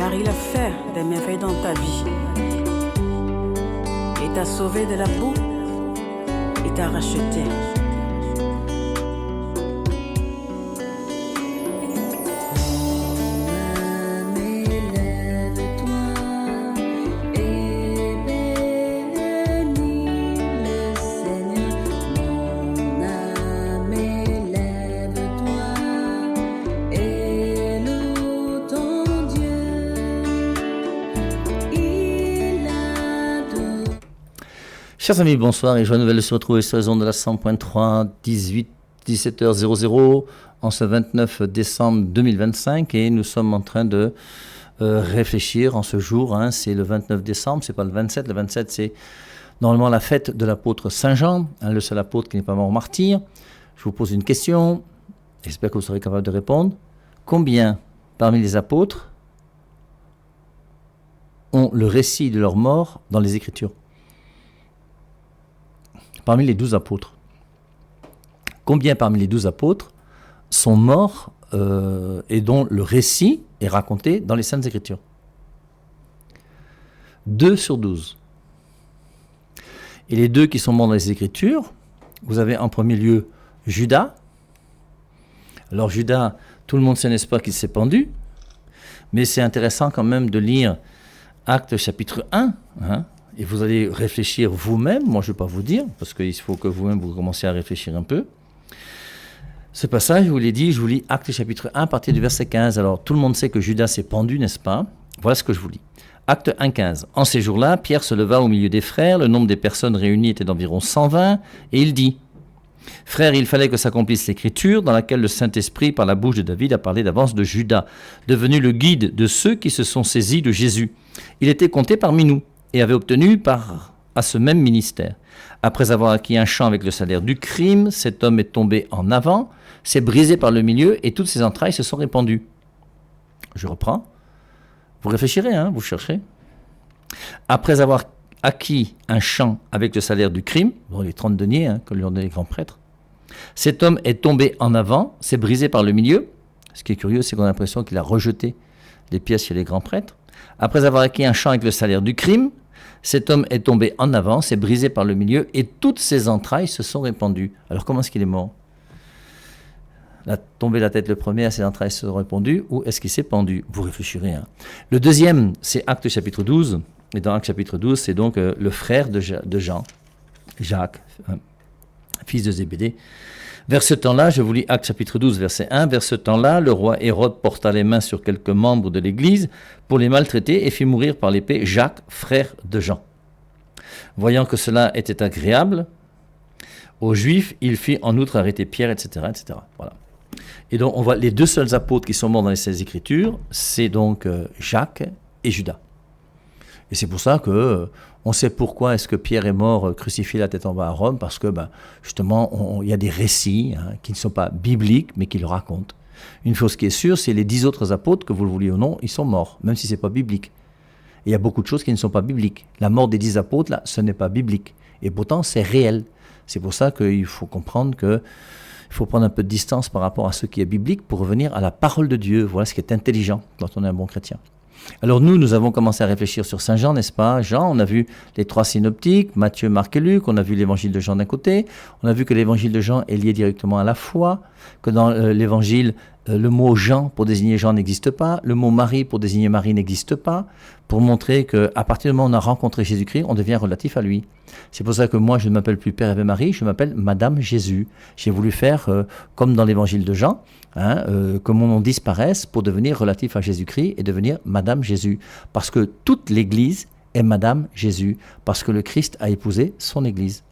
car il a fait des merveilles dans ta vie. Il t'a sauvé de la boue, il t'a racheté. Chers amis, bonsoir et joie nouvelle de se retrouver sur les ondes de la 100.3, 17h00 en ce 29 décembre 2025 et nous sommes en train de réfléchir en ce jour, c'est le 29 décembre, c'est pas le 27, le 27 c'est normalement la fête de l'apôtre Saint Jean, le seul apôtre qui n'est pas mort martyr. Je vous pose une question, j'espère que vous serez capable de répondre. Combien parmi les apôtres ont le récit de leur mort dans les Écritures ? Parmi les 12 apôtres. Combien parmi les 12 apôtres sont morts et dont le récit est raconté dans les Saintes Écritures ? 2 sur 12. Et les 2 qui sont morts dans les Écritures, vous avez en premier lieu Judas. Alors Judas, tout le monde sait, n'est-ce pas, qu'il s'est pendu, mais c'est intéressant quand même de lire Actes chapitre 1, et vous allez réfléchir vous-même, moi je ne vais pas vous dire, parce qu'il faut que vous-même vous commenciez à réfléchir un peu. Ce passage, je vous l'ai dit, je vous lis Actes chapitre 1 à partir du verset 15. Alors tout le monde sait que Judas s'est pendu, n'est-ce pas ? Voilà ce que je vous lis. Acte 1, 15. En ces jours-là, Pierre se leva au milieu des frères, le nombre des personnes réunies était d'environ 120, et il dit : Frères, il fallait que s'accomplisse l'écriture dans laquelle le Saint-Esprit, par la bouche de David, a parlé d'avance de Judas, devenu le guide de ceux qui se sont saisis de Jésus. Il était compté parmi nous et avait obtenu à ce même ministère. Après avoir acquis un champ avec le salaire du crime, cet homme est tombé en avant, s'est brisé par le milieu et toutes ses entrailles se sont répandues. Je reprends. Vous réfléchirez, vous cherchez. Après avoir acquis un champ avec le salaire du crime, les 30 deniers que lui ont donné les grands prêtres, cet homme est tombé en avant, s'est brisé par le milieu. Ce qui est curieux, c'est qu'on a l'impression qu'il a rejeté les pièces chez les grands prêtres. Après avoir acquis un champ avec le salaire du crime, cet homme est tombé en avant, s'est brisé par le milieu et toutes ses entrailles se sont répandues. Alors comment est-ce qu'il est mort ? Il a tombé la tête le premier, ses entrailles se sont répandues, ou est-ce qu'il s'est pendu ? Vous réfléchirez. Le deuxième, c'est Actes chapitre 12. Et dans Actes chapitre 12, c'est donc le frère de Jean, Jacques, fils de Zébédée. Vers ce temps-là, je vous lis Actes chapitre 12, verset 1. Vers ce temps-là, le roi Hérode porta les mains sur quelques membres de l'Église pour les maltraiter et fit mourir par l'épée Jacques, frère de Jean. Voyant que cela était agréable aux Juifs, il fit en outre arrêter Pierre, etc., etc. Voilà. Et donc, on voit les 2 seuls apôtres qui sont morts dans les Saintes Écritures, c'est donc Jacques et Judas. Et c'est pour ça que on sait pourquoi est-ce que Pierre est mort crucifié la tête en bas à Rome, parce que justement, il y a des récits qui ne sont pas bibliques, mais qui le racontent. Une chose qui est sûre, c'est les 10 autres apôtres, que vous le vouliez ou non, ils sont morts, même si ce n'est pas biblique. Et il y a beaucoup de choses qui ne sont pas bibliques. La mort des 10 apôtres, là, ce n'est pas biblique. Et pourtant, c'est réel. C'est pour ça qu'il faut comprendre qu'il faut prendre un peu de distance par rapport à ce qui est biblique pour revenir à la parole de Dieu. Voilà ce qui est intelligent quand on est un bon chrétien. Alors nous avons commencé à réfléchir sur Saint Jean, n'est-ce pas ? Jean, on a vu les 3 synoptiques, Matthieu, Marc et Luc, on a vu l'évangile de Jean d'un côté, on a vu que l'évangile de Jean est lié directement à la foi, que dans l'évangile, le mot Jean pour désigner Jean n'existe pas, le mot Marie pour désigner Marie n'existe pas, pour montrer qu'à partir du moment où on a rencontré Jésus-Christ, on devient relatif à lui. C'est pour ça que moi, je ne m'appelle plus Père Ave Marie, je m'appelle Madame Jésus. J'ai voulu faire comme dans l'évangile de Jean, que mon nom disparaisse pour devenir relatif à Jésus-Christ et devenir Madame Jésus. Parce que toute l'Église est Madame Jésus, parce que le Christ a épousé son Église.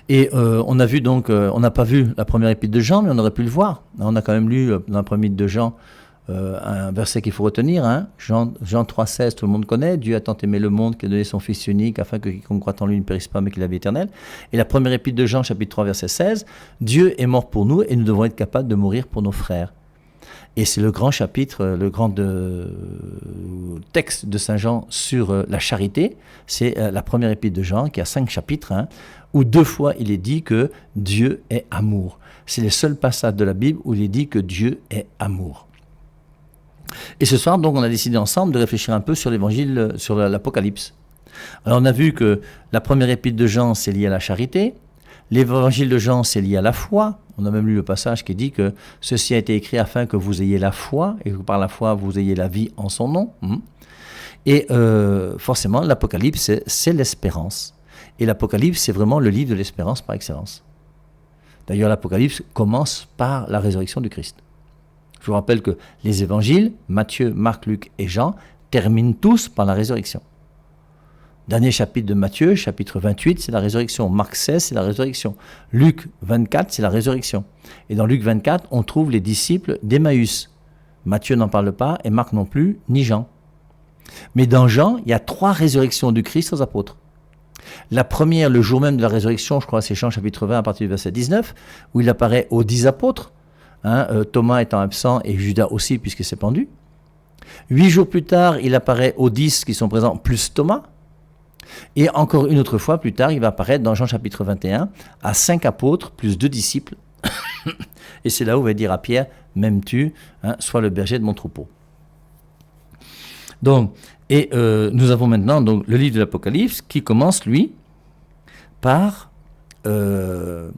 Et on a vu donc, on n'a pas vu la première épître de Jean, mais on aurait pu le voir. On a quand même lu dans la première épître de Jean un verset qu'il faut retenir, Jean 3,16, tout le monde connaît. Dieu a tant aimé le monde qu'il a donné son Fils unique afin que quiconque croit en lui ne périsse pas mais qu'il ait la vie éternelle. Et la première épître de Jean, chapitre 3, verset 16, Dieu est mort pour nous et nous devons être capables de mourir pour nos frères. Et c'est le grand chapitre, le grand texte de Saint Jean sur la charité. C'est la première épître de Jean qui a 5 chapitres, où 2 fois il est dit que Dieu est amour. C'est le seul passage de la Bible où il est dit que Dieu est amour. Et ce soir, donc, on a décidé ensemble de réfléchir un peu sur l'évangile, sur l'Apocalypse. Alors, on a vu que la première épître de Jean, c'est lié à la charité. L'évangile de Jean, c'est lié à la foi. On a même lu le passage qui dit que ceci a été écrit afin que vous ayez la foi et que par la foi, vous ayez la vie en son nom. Et forcément, l'Apocalypse, c'est l'espérance. Et l'Apocalypse, c'est vraiment le livre de l'espérance par excellence. D'ailleurs, l'Apocalypse commence par la résurrection du Christ. Je vous rappelle que les évangiles, Matthieu, Marc, Luc et Jean, terminent tous par la résurrection. Dernier chapitre de Matthieu, chapitre 28, c'est la résurrection. Marc 16, c'est la résurrection. Luc 24, c'est la résurrection. Et dans Luc 24, on trouve les disciples d'Emmaüs. Matthieu n'en parle pas, et Marc non plus, ni Jean. Mais dans Jean, il y a 3 résurrections du Christ aux apôtres. La première, le jour même de la résurrection, je crois, c'est Jean chapitre 20 à partir du verset 19, où il apparaît aux 10 apôtres, Thomas étant absent et Judas aussi puisqu'il s'est pendu. 8 jours plus tard, il apparaît aux 10 qui sont présents, plus Thomas. Et encore une autre fois, plus tard, il va apparaître dans Jean chapitre 21 à 5 apôtres, plus 2 disciples. Et c'est là où il va dire à Pierre, m'aimes-tu, sois le berger de mon troupeau. Donc, nous avons maintenant donc, le livre de l'Apocalypse qui commence, lui, par la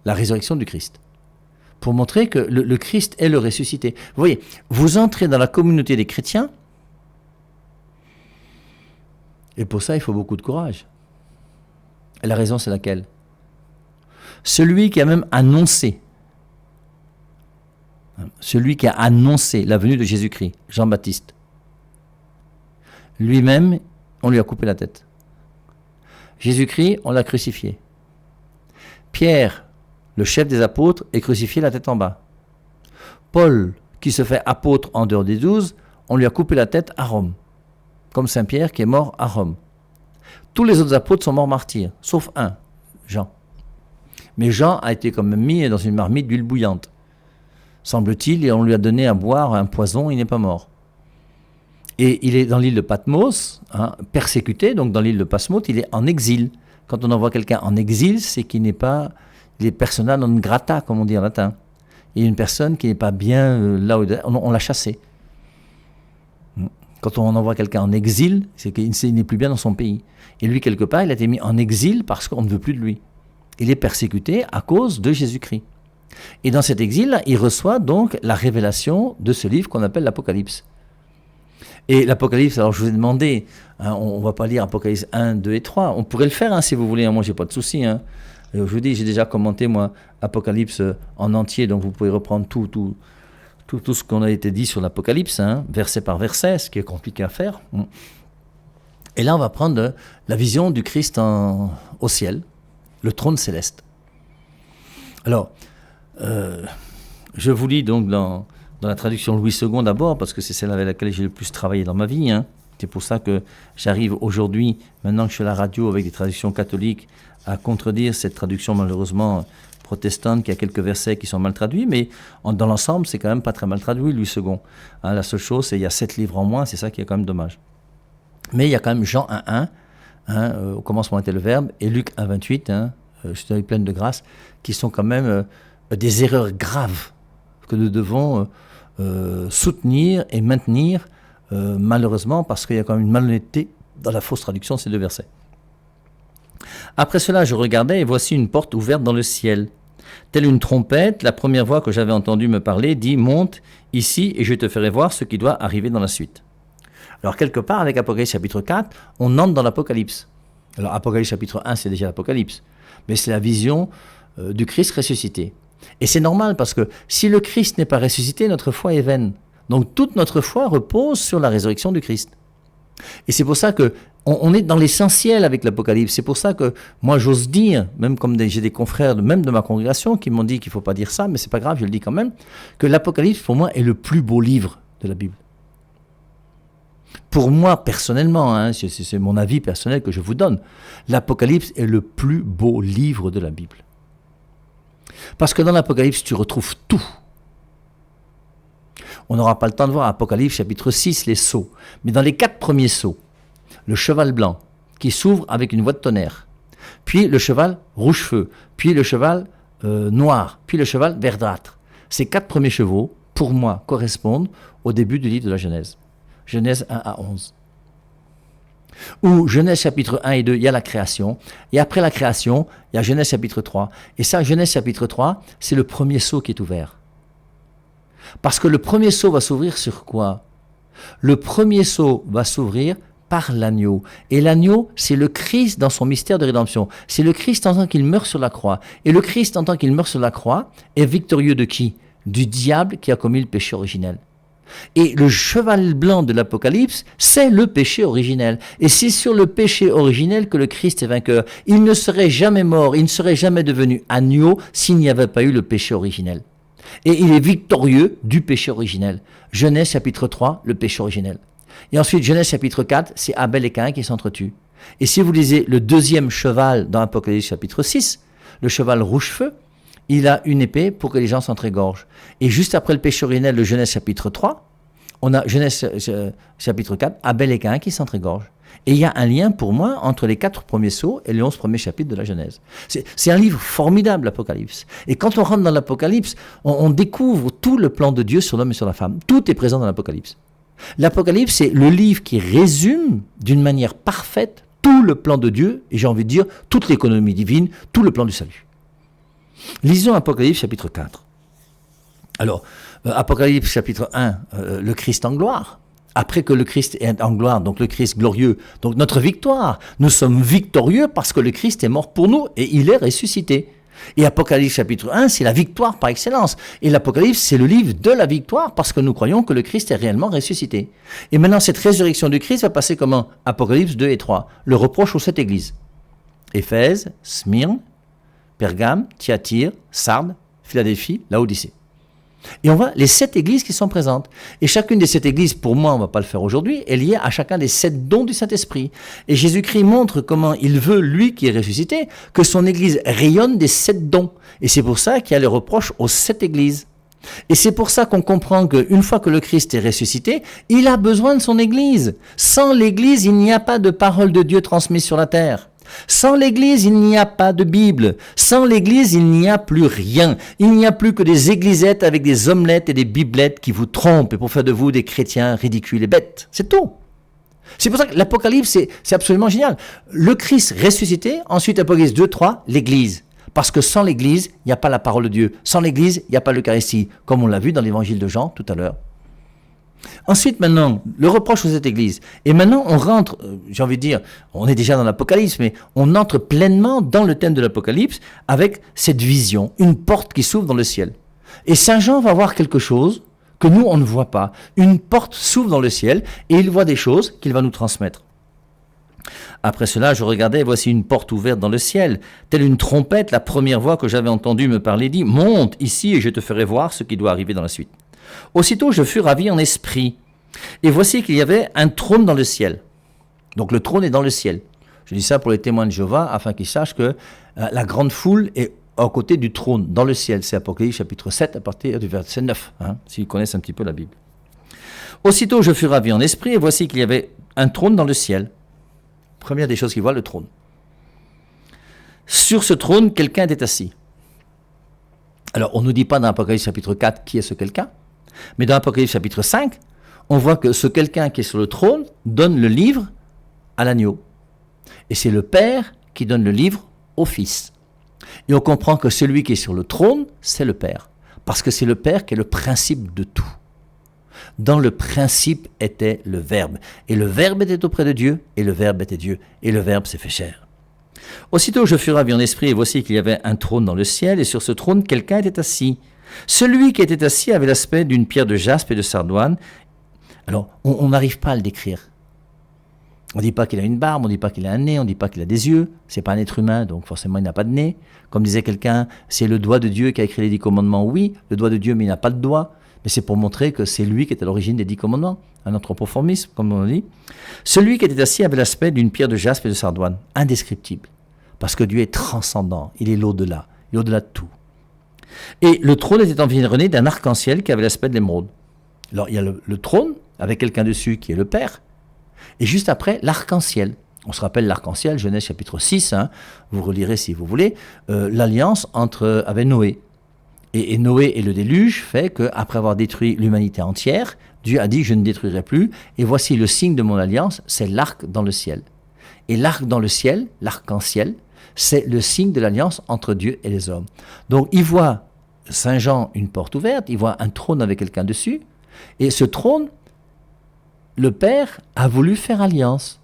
résurrection du Christ. Pour montrer que le Christ est le ressuscité. Vous voyez, vous entrez dans la communauté des chrétiens, et pour ça, il faut beaucoup de courage. Et la raison, c'est laquelle? Celui qui a même annoncé la venue de Jésus-Christ, Jean-Baptiste, lui-même, on lui a coupé la tête. Jésus-Christ, on l'a crucifié. Pierre, le chef des apôtres, est crucifié la tête en bas. Paul, qui se fait apôtre en dehors des 12, on lui a coupé la tête à Rome. Comme Saint Pierre qui est mort à Rome. Tous les autres apôtres sont morts martyrs, sauf un, Jean. Mais Jean a été quand même mis dans une marmite d'huile bouillante, semble-t-il, et on lui a donné à boire un poison, il n'est pas mort. Et il est dans l'île de Patmos, persécuté, donc dans l'île de Patmos, il est en exil. Quand on envoie quelqu'un en exil, c'est qu'il n'est pas, il est persona non grata, comme on dit en latin. Il y a une personne qui n'est pas bien là où on l'a chassé. Quand on envoie quelqu'un en exil, c'est qu'il n'est plus bien dans son pays. Et lui, quelque part, il a été mis en exil parce qu'on ne veut plus de lui. Il est persécuté à cause de Jésus-Christ. Et dans cet exil, il reçoit donc la révélation de ce livre qu'on appelle l'Apocalypse. Et l'Apocalypse, alors je vous ai demandé, on ne va pas lire Apocalypse 1, 2 et 3. On pourrait le faire si vous voulez, moi je n'ai pas de souci. Je vous dis, j'ai déjà commenté moi Apocalypse en entier, donc vous pouvez reprendre tout ce qu'on a été dit sur l'Apocalypse, verset par verset, ce qui est compliqué à faire. Et là, on va prendre la vision du Christ au ciel, le trône céleste. Alors, je vous lis donc dans la traduction Louis II d'abord, parce que c'est celle avec laquelle j'ai le plus travaillé dans ma vie. C'est pour ça que j'arrive aujourd'hui, maintenant que je suis à la radio avec des traductions catholiques, à contredire cette traduction malheureusement protestante qui a quelques versets qui sont mal traduits, mais dans l'ensemble, c'est quand même pas très mal traduit, Louis II. La seule chose, c'est qu'il y a 7 livres en moins, c'est ça qui est quand même dommage. Mais il y a quand même Jean 1.1, au commencement était le Verbe, et Luc 1.28, je suis pleine de grâce, qui sont quand même des erreurs graves que nous devons soutenir et maintenir, malheureusement, parce qu'il y a quand même une malhonnêteté dans la fausse traduction de ces 2 versets. Après cela, je regardais et voici une porte ouverte dans le ciel. Telle une trompette, la première voix que j'avais entendue me parler dit « Monte ici et je te ferai voir ce qui doit arriver dans la suite ». Alors quelque part, avec Apocalypse chapitre 4, on entre dans l'Apocalypse. Alors Apocalypse chapitre 1, c'est déjà l'Apocalypse, mais c'est la vision du Christ ressuscité. Et c'est normal parce que si le Christ n'est pas ressuscité, notre foi est vaine. Donc toute notre foi repose sur la résurrection du Christ. Et c'est pour ça qu'on est dans l'essentiel avec l'Apocalypse. C'est pour ça que moi j'ose dire, même comme j'ai des confrères même de ma congrégation qui m'ont dit qu'il ne faut pas dire ça, mais c'est pas grave, je le dis quand même, que l'Apocalypse pour moi est le plus beau livre de la Bible. Pour moi personnellement, c'est mon avis personnel que je vous donne, l'Apocalypse est le plus beau livre de la Bible. Parce que dans l'Apocalypse, tu retrouves tout. On n'aura pas le temps de voir Apocalypse chapitre 6, les sceaux. Mais dans les 4 premiers sceaux, le cheval blanc qui s'ouvre avec une voix de tonnerre, puis le cheval rouge-feu, puis le cheval noir, puis le cheval verdâtre. Ces 4 premiers chevaux, pour moi, correspondent au début du livre de la Genèse. Genèse 1 à 11. Où Genèse chapitre 1 et 2, il y a la création. Et après la création, il y a Genèse chapitre 3. Et ça, Genèse chapitre 3, c'est le premier sceau qui est ouvert. Parce que le premier sceau va s'ouvrir sur quoi? Le premier sceau va s'ouvrir par l'agneau. Et l'agneau, c'est le Christ dans son mystère de rédemption. C'est le Christ en tant qu'il meurt sur la croix. Et le Christ en tant qu'il meurt sur la croix est victorieux de qui? Du diable qui a commis le péché originel. Et le cheval blanc de l'Apocalypse, c'est le péché originel. Et c'est sur le péché originel que le Christ est vainqueur. Il ne serait jamais mort, il ne serait jamais devenu agneau s'il n'y avait pas eu le péché originel. Et il est victorieux du péché originel. Genèse chapitre 3, le péché originel. Et ensuite, Genèse chapitre 4, c'est Abel et Caïn qui s'entretuent. Et si vous lisez le deuxième cheval dans Apocalypse chapitre 6, le cheval rouge-feu, il a une épée pour que les gens s'entrégorgent. Et juste après le péché originel de Genèse chapitre 3, on a Genèse chapitre 4, Abel et Caïn qui s'entrégorgent. Et il y a un lien pour moi entre les 4 premiers sceaux et les 11 premiers chapitres de la Genèse. C'est un livre formidable, l'Apocalypse. Et quand on rentre dans l'Apocalypse, on découvre tout le plan de Dieu sur l'homme et sur la femme. Tout est présent dans l'Apocalypse. L'Apocalypse, c'est le livre qui résume d'une manière parfaite tout le plan de Dieu, et j'ai envie de dire toute l'économie divine, tout le plan du salut. Lisons Apocalypse chapitre 4. Alors, Apocalypse chapitre 1, le Christ en gloire. Après que le Christ est en gloire, donc le Christ glorieux, donc notre victoire. Nous sommes victorieux parce que le Christ est mort pour nous et il est ressuscité. Et Apocalypse chapitre 1, c'est la victoire par excellence. Et l'Apocalypse, c'est le livre de la victoire parce que nous croyons que le Christ est réellement ressuscité. Et maintenant, cette résurrection du Christ va passer comment? Apocalypse 2 et 3. Le reproche aux 7 églises. Éphèse, Smyrne, Pergame, Thyatire, Sardes, Philadelphie, Laodicée. Et on voit les 7 églises qui sont présentes. Et chacune des 7 églises, pour moi, on ne va pas le faire aujourd'hui, est liée à chacun des 7 dons du Saint-Esprit. Et Jésus-Christ montre comment il veut, lui qui est ressuscité, que son église rayonne des 7 dons. Et c'est pour ça qu'il y a les reproches aux 7 églises. Et c'est pour ça qu'on comprend qu'une fois que le Christ est ressuscité, il a besoin de son église. Sans l'église, il n'y a pas de parole de Dieu transmise sur la terre. Sans l'Église, il n'y a pas de Bible. Sans l'Église, il n'y a plus rien. Il n'y a plus que des églisettes avec des omelettes et des biblettes qui vous trompent et pour faire de vous des chrétiens ridicules et bêtes. C'est tout. C'est pour ça que l'Apocalypse, c'est absolument génial. Le Christ ressuscité, ensuite Apocalypse 2, 3, l'Église. Parce que sans l'Église, il n'y a pas la parole de Dieu. Sans l'Église, il n'y a pas l'Eucharistie, comme on l'a vu dans l'Évangile de Jean tout à l'heure. Ensuite, maintenant, le reproche aux 7 églises. Et maintenant, on rentre, j'ai envie de dire, on est déjà dans l'Apocalypse, mais on entre pleinement dans le thème de l'Apocalypse avec cette vision, une porte qui s'ouvre dans le ciel. Et Saint Jean va voir quelque chose que nous, on ne voit pas. Une porte s'ouvre dans le ciel et il voit des choses qu'il va nous transmettre. Après cela, je regardais, et voici une porte ouverte dans le ciel. Telle une trompette, la première voix que j'avais entendue me parler dit « Monte ici et je te ferai voir ce qui doit arriver dans la suite. » Aussitôt, je fus ravi en esprit. Et voici qu'il y avait un trône dans le ciel. Donc le trône est dans le ciel. Je dis ça pour les témoins de Jéhovah, afin qu'ils sachent que la grande foule est à côté du trône, dans le ciel. C'est Apocalypse chapitre 7, à partir du verset 9, s'ils connaissent un petit peu la Bible. Aussitôt, je fus ravi en esprit, et voici qu'il y avait un trône dans le ciel. Première des choses qu'il voit, le trône. Sur ce trône, quelqu'un était assis. Alors, on ne nous dit pas dans Apocalypse chapitre 4 qui est ce quelqu'un, mais dans Apocalypse chapitre 5, on voit que ce quelqu'un qui est sur le trône donne le livre à l'agneau. Et c'est le Père qui donne le livre au Fils. Et on comprend que celui qui est sur le trône, c'est le Père. Parce que c'est le Père qui est le principe de tout. Dans le principe était le Verbe. Et le Verbe était auprès de Dieu, et le Verbe était Dieu. Et le Verbe s'est fait chair. Aussitôt je fus ravi en esprit, et voici qu'il y avait un trône dans le ciel, et sur ce trône quelqu'un était assis. Celui qui était assis avait l'aspect d'une pierre de jaspe et de sardoine. Alors, on n'arrive pas à le décrire. On ne dit pas qu'il a une barbe, on ne dit pas qu'il a un nez, on ne dit pas qu'il a des yeux. C'est pas un être humain, donc forcément il n'a pas de nez. Comme disait quelqu'un, c'est le doigt de Dieu qui a écrit les 10 commandements. Oui, le doigt de Dieu, mais il n'a pas de doigt. Mais c'est pour montrer que c'est lui qui est à l'origine des 10 commandements. Un anthropoformisme, comme on dit. Celui qui était assis avait l'aspect d'une pierre de jaspe et de sardoine, indescriptible. Parce que Dieu est transcendant, il est l'au-delà, il est au-delà de tout. Et le trône était environné d'un arc-en-ciel qui avait l'aspect de l'émeraude. Alors il y a le trône, avec quelqu'un dessus qui est le Père, et juste après, l'arc-en-ciel. On se rappelle l'arc-en-ciel, Genèse chapitre 6, vous relirez si vous voulez, l'alliance avec Noé. Et Noé et le déluge fait qu'après avoir détruit l'humanité entière, Dieu a dit, je ne détruirai plus, et voici le signe de mon alliance, c'est l'arc dans le ciel. Et l'arc dans le ciel, l'arc-en-ciel, c'est le signe de l'alliance entre Dieu et les hommes. Donc il voit Saint Jean une porte ouverte, il voit un trône avec quelqu'un dessus, et ce trône, le Père a voulu faire alliance.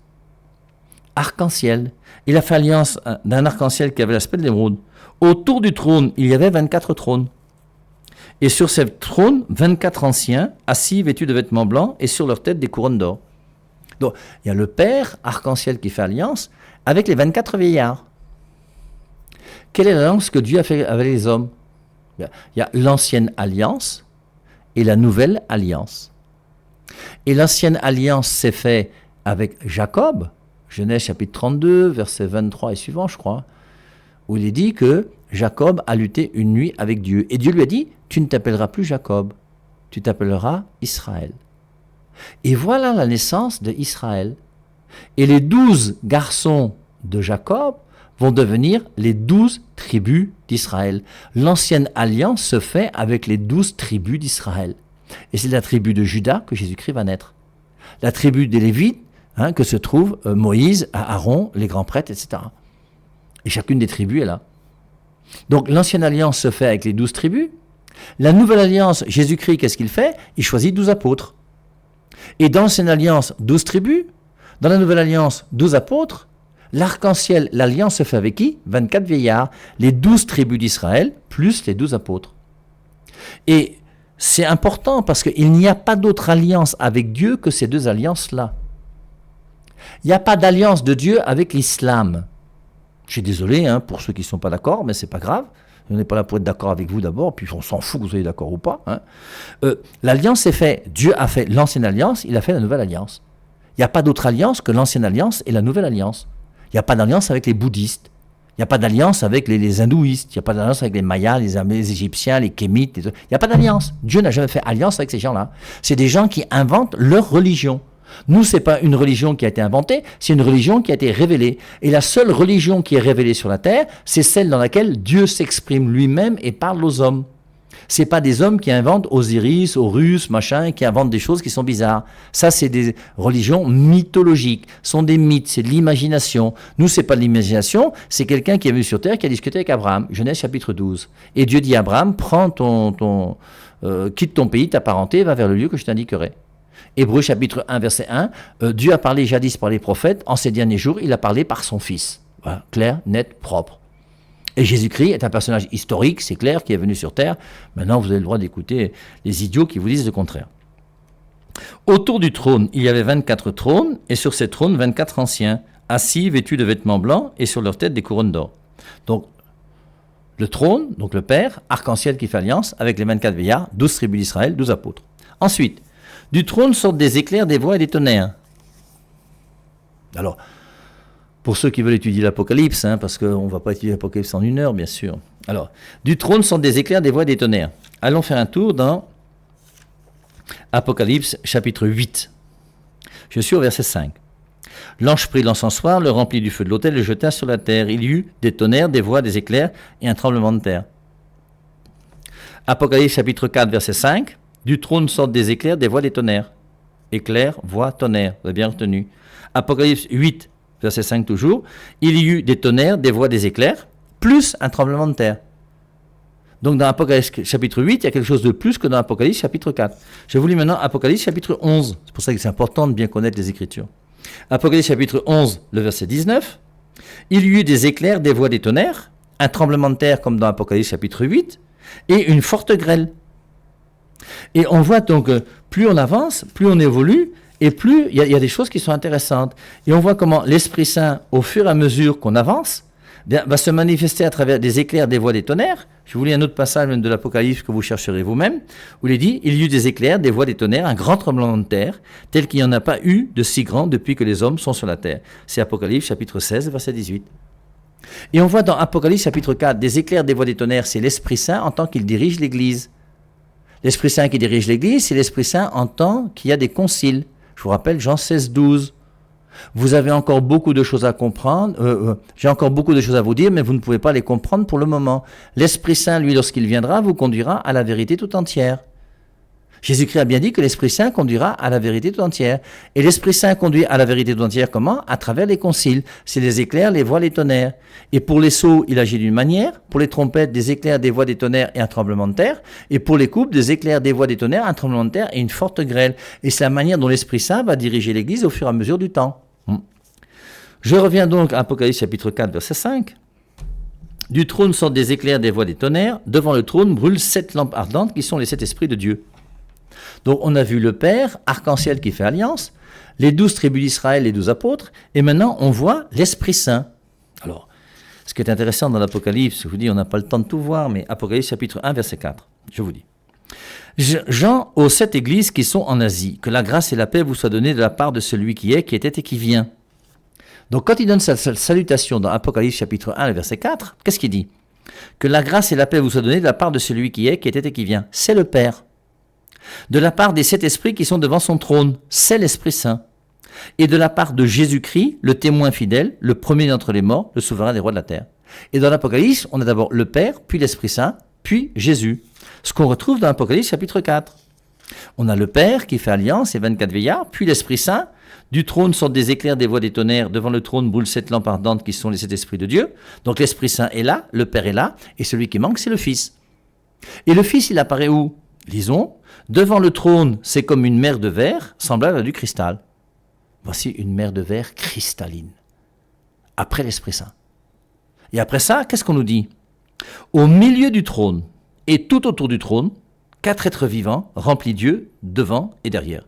Arc-en-ciel. Il a fait alliance d'un arc-en-ciel qui avait l'aspect de l'émeraude. Autour du trône, il y avait 24 trônes. Et sur ces trônes, 24 anciens, assis, vêtus de vêtements blancs, et sur leur tête des couronnes d'or. Donc, il y a le Père, arc-en-ciel, qui fait alliance avec les 24 vieillards. Quelle est l'alliance que Dieu a fait avec les hommes? Il y a l'ancienne alliance et la nouvelle alliance. Et l'ancienne alliance s'est faite avec Jacob, Genèse chapitre 32, versets 23 et suivant, je crois, où il est dit que Jacob a lutté une nuit avec Dieu. Et Dieu lui a dit, tu ne t'appelleras plus Jacob, tu t'appelleras Israël. Et voilà la naissance d'Israël. Et les 12 garçons de Jacob vont devenir les 12 tribus d'Israël. L'ancienne alliance se fait avec les 12 tribus d'Israël. Et c'est la tribu de Juda que Jésus-Christ va naître. La tribu des Lévites, que se trouvent Moïse, Aaron, les grands prêtres, etc. Et chacune des tribus est là. Donc l'ancienne alliance se fait avec les 12 tribus. La nouvelle alliance, Jésus-Christ, qu'est-ce qu'il fait? Il choisit 12 apôtres. Et dans l'ancienne alliance, 12 tribus. Dans la nouvelle alliance, 12 apôtres. L'arc-en-ciel, l'alliance se fait avec qui? 24 vieillards. Les 12 tribus d'Israël, plus les 12 apôtres. Et c'est important parce qu'il n'y a pas d'autre alliance avec Dieu que ces deux alliances-là. Il n'y a pas d'alliance de Dieu avec l'islam. Je suis désolé pour ceux qui ne sont pas d'accord, mais ce n'est pas grave. On n'est pas là pour être d'accord avec vous d'abord, puis on s'en fout que vous soyez d'accord ou pas. L'alliance est faite. Dieu a fait l'ancienne alliance, il a fait la nouvelle alliance. Il n'y a pas d'autre alliance que l'ancienne alliance et la nouvelle alliance. Il n'y a pas d'alliance avec les bouddhistes. Il n'y a pas d'alliance avec les hindouistes. Il n'y a pas d'alliance avec les Mayas, les Égyptiens, les Kémites. Il n'y a pas d'alliance. Dieu n'a jamais fait alliance avec ces gens-là. C'est des gens qui inventent leur religion. Nous, ce n'est pas une religion qui a été inventée, c'est une religion qui a été révélée. Et la seule religion qui est révélée sur la terre, c'est celle dans laquelle Dieu s'exprime lui-même et parle aux hommes. Ce n'est pas des hommes qui inventent Osiris, Horus, machin, qui inventent des choses qui sont bizarres. Ça, c'est des religions mythologiques, sont des mythes, c'est de l'imagination. Nous, ce n'est pas de l'imagination, c'est quelqu'un qui est venu sur terre, qui a discuté avec Abraham, Genèse chapitre 12. Et Dieu dit à Abraham, quitte ton pays, ta parenté, va vers le lieu que je t'indiquerai. Hébreux chapitre 1, verset 1, Dieu a parlé jadis par les prophètes, en ces derniers jours, il a parlé par son Fils. Voilà, clair, net, propre. Et Jésus-Christ est un personnage historique, c'est clair, qui est venu sur terre. Maintenant, vous avez le droit d'écouter les idiots qui vous disent le contraire. Autour du trône, il y avait 24 trônes, et sur ces trônes, 24 anciens, assis, vêtus de vêtements blancs, et sur leur tête des couronnes d'or. Donc, le trône, donc le Père, arc-en-ciel qui fait alliance, avec les 24 vieillards, 12 tribus d'Israël, 12 apôtres. Ensuite, du trône sortent des éclairs, des voix et des tonnerres. Alors, pour ceux qui veulent étudier l'Apocalypse, parce qu'on ne va pas étudier l'Apocalypse en 1 heure, bien sûr. Alors, du trône sortent des éclairs, des voix et des tonnerres. Allons faire un tour dans Apocalypse, chapitre 8. Je suis au verset 5. L'ange prit l'encensoir, le remplit du feu de l'autel et le jeta sur la terre. Il y eut des tonnerres, des voix, des éclairs et un tremblement de terre. Apocalypse, chapitre 4, verset 5. Du trône sortent des éclairs, des voix, des tonnerres. Éclairs, voix, tonnerres. Vous avez bien retenu. Apocalypse 8, verset 5 toujours. Il y eut des tonnerres, des voix, des éclairs, plus un tremblement de terre. Donc dans Apocalypse chapitre 8, il y a quelque chose de plus que dans Apocalypse chapitre 4. Je vous lis maintenant Apocalypse chapitre 11. C'est pour ça que c'est important de bien connaître les Écritures. Apocalypse chapitre 11, le verset 19. Il y eut des éclairs, des voix, des tonnerres, un tremblement de terre comme dans Apocalypse chapitre 8, et une forte grêle. Et on voit donc, plus on avance, plus on évolue, et plus il y a des choses qui sont intéressantes. Et on voit comment l'Esprit Saint, au fur et à mesure qu'on avance, va se manifester à travers des éclairs, des voix, des tonnerres. Je vous lis un autre passage de l'Apocalypse que vous chercherez vous-même, où il est dit, il y eut des éclairs, des voix, des tonnerres, un grand tremblement de terre, tel qu'il n'y en a pas eu de si grand depuis que les hommes sont sur la terre. C'est Apocalypse chapitre 16, verset 18. Et on voit dans Apocalypse chapitre 4, des éclairs, des voix, des tonnerres, c'est l'Esprit Saint en tant qu'il dirige l'Église. L'Esprit Saint qui dirige l'Église, c'est l'Esprit Saint en tant qu'il y a des conciles. Je vous rappelle Jean 16, 12. Vous avez encore beaucoup de choses à comprendre. J'ai encore beaucoup de choses à vous dire, mais vous ne pouvez pas les comprendre pour le moment. L'Esprit Saint, lui, lorsqu'il viendra, vous conduira à la vérité tout entière. Jésus-Christ a bien dit que l'Esprit Saint conduira à la vérité tout entière. Et l'Esprit Saint conduit à la vérité tout entière comment? À travers les conciles. C'est les éclairs, les voix, les tonnerres. Et pour les sceaux, il agit d'une manière. Pour les trompettes, des éclairs, des voix, des tonnerres et un tremblement de terre. Et pour les coupes, des éclairs, des voix, des tonnerres, un tremblement de terre et une forte grêle. Et c'est la manière dont l'Esprit Saint va diriger l'Église au fur et à mesure du temps. Je reviens donc à Apocalypse chapitre 4, verset 5. Du trône sortent des éclairs, des voix, des tonnerres. Devant le trône brûlent 7 lampes ardentes qui sont les 7 esprits de Dieu. Donc on a vu le Père, arc-en-ciel qui fait alliance, les 12 tribus d'Israël, les 12 apôtres, et maintenant on voit l'Esprit Saint. Alors, ce qui est intéressant dans l'Apocalypse, je vous dis, on n'a pas le temps de tout voir, mais Apocalypse chapitre 1, verset 4, je vous dis. Jean aux 7 églises qui sont en Asie, que la grâce et la paix vous soient données de la part de celui qui est, qui était et qui vient. Donc quand il donne sa salutation dans Apocalypse chapitre 1, verset 4, qu'est-ce qu'il dit? Que la grâce et la paix vous soient données de la part de celui qui est, qui était et qui vient. C'est le Père. De la part des 7 esprits qui sont devant son trône, c'est l'Esprit Saint. Et de la part de Jésus-Christ, le témoin fidèle, le premier d'entre les morts, le souverain des rois de la terre. Et dans l'Apocalypse, on a d'abord le Père, puis l'Esprit Saint, puis Jésus. Ce qu'on retrouve dans l'Apocalypse chapitre 4. On a le Père qui fait alliance et 24 vieillards, puis l'Esprit Saint. Du trône sortent des éclairs, des voix, des tonnerres. Devant le trône brûlent 7 lampes ardentes qui sont les 7 esprits de Dieu. Donc l'Esprit Saint est là, le Père est là, et celui qui manque, c'est le Fils. Et le Fils, il apparaît où? Lisons. Devant le trône, c'est comme une mer de verre, semblable à du cristal. Voici une mer de verre cristalline. Après l'Esprit Saint. Et après ça, qu'est-ce qu'on nous dit? Au milieu du trône, et tout autour du trône, 4 êtres vivants remplis d'yeux, devant et derrière.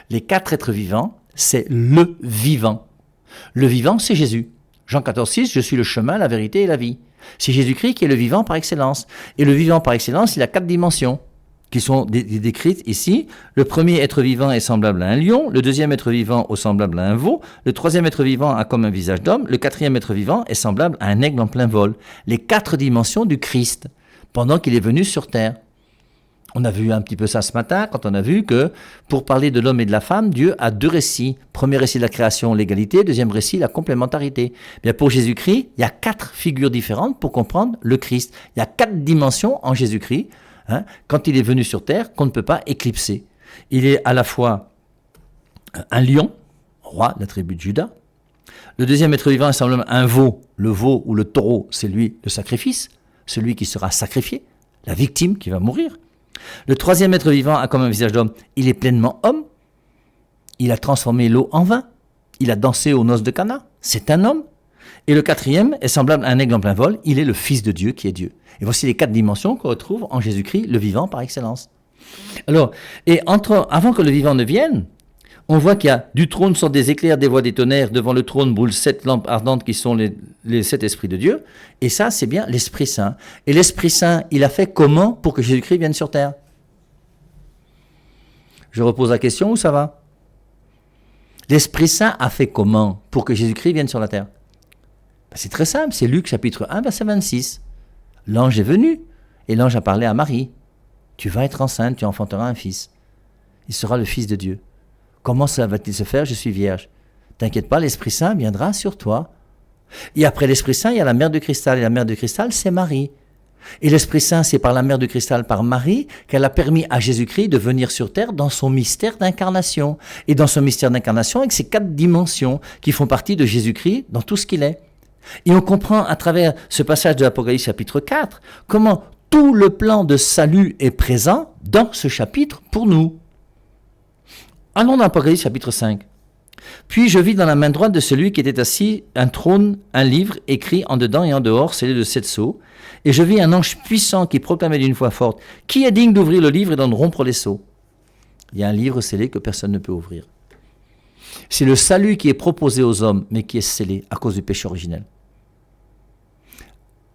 Les 4 êtres vivants, c'est le vivant. Le vivant, c'est Jésus. Jean 14, 6, je suis le chemin, la vérité et la vie. C'est Jésus-Christ qui est le vivant par excellence. Et le vivant par excellence, il a 4 dimensions qui sont décrites ici. Le premier être vivant est semblable à un lion, le deuxième être vivant est semblable à un veau, le troisième être vivant a comme un visage d'homme, le quatrième être vivant est semblable à un aigle en plein vol. Les 4 dimensions du Christ, pendant qu'il est venu sur terre. On a vu un petit peu ça ce matin, quand on a vu que pour parler de l'homme et de la femme, Dieu a 2 récits. Premier récit de la création, l'égalité, deuxième récit, la complémentarité. Bien, pour Jésus-Christ, il y a 4 figures différentes pour comprendre le Christ. Il y a 4 dimensions en Jésus-Christ, quand il est venu sur terre, qu'on ne peut pas éclipser. Il est à la fois un lion, roi de la tribu de Juda. Le deuxième être vivant est semblable à un veau. Le veau ou le taureau, c'est lui le sacrifice, celui qui sera sacrifié, la victime qui va mourir. Le troisième être vivant a comme un visage d'homme. Il est pleinement homme. Il a transformé l'eau en vin. Il a dansé aux noces de Cana. C'est un homme. Et le quatrième est semblable à un aigle en plein vol. Il est le Fils de Dieu qui est Dieu. Et voici les 4 dimensions qu'on retrouve en Jésus-Christ, le vivant par excellence. Alors, et avant que le vivant ne vienne, on voit qu'il y a du trône sortent des éclairs, des voix, des tonnerres. Devant le trône brûlent 7 lampes ardentes qui sont les 7 esprits de Dieu. Et ça, c'est bien l'Esprit Saint. Et l'Esprit Saint, il a fait comment pour que Jésus-Christ vienne sur terre? Je repose la question ou ça va? L'Esprit Saint a fait comment pour que Jésus-Christ vienne sur la terre? C'est très simple, c'est Luc chapitre 1, verset 26. L'ange est venu et l'ange a parlé à Marie. Tu vas être enceinte, tu enfanteras un fils. Il sera le Fils de Dieu. Comment cela va-t-il se faire? Je suis vierge. T'inquiète pas, l'Esprit Saint viendra sur toi. Et après l'Esprit Saint, il y a la mer de cristal. Et la mer de cristal, c'est Marie. Et l'Esprit Saint, c'est par la mer de cristal, par Marie, qu'elle a permis à Jésus-Christ de venir sur terre dans son mystère d'incarnation. Et dans son mystère d'incarnation, avec ces 4 dimensions qui font partie de Jésus-Christ dans tout ce qu'il est. Et on comprend à travers ce passage de l'Apocalypse chapitre 4, comment tout le plan de salut est présent dans ce chapitre pour nous. Allons dans l'Apocalypse chapitre 5. Puis je vis dans la main droite de celui qui était assis un trône, un livre écrit en dedans et en dehors, scellé de 7 sceaux. Et je vis un ange puissant qui proclamait d'une voix forte, « Qui est digne d'ouvrir le livre et d'en rompre les sceaux ?» Il y a un livre scellé que personne ne peut ouvrir. C'est le salut qui est proposé aux hommes, mais qui est scellé à cause du péché originel.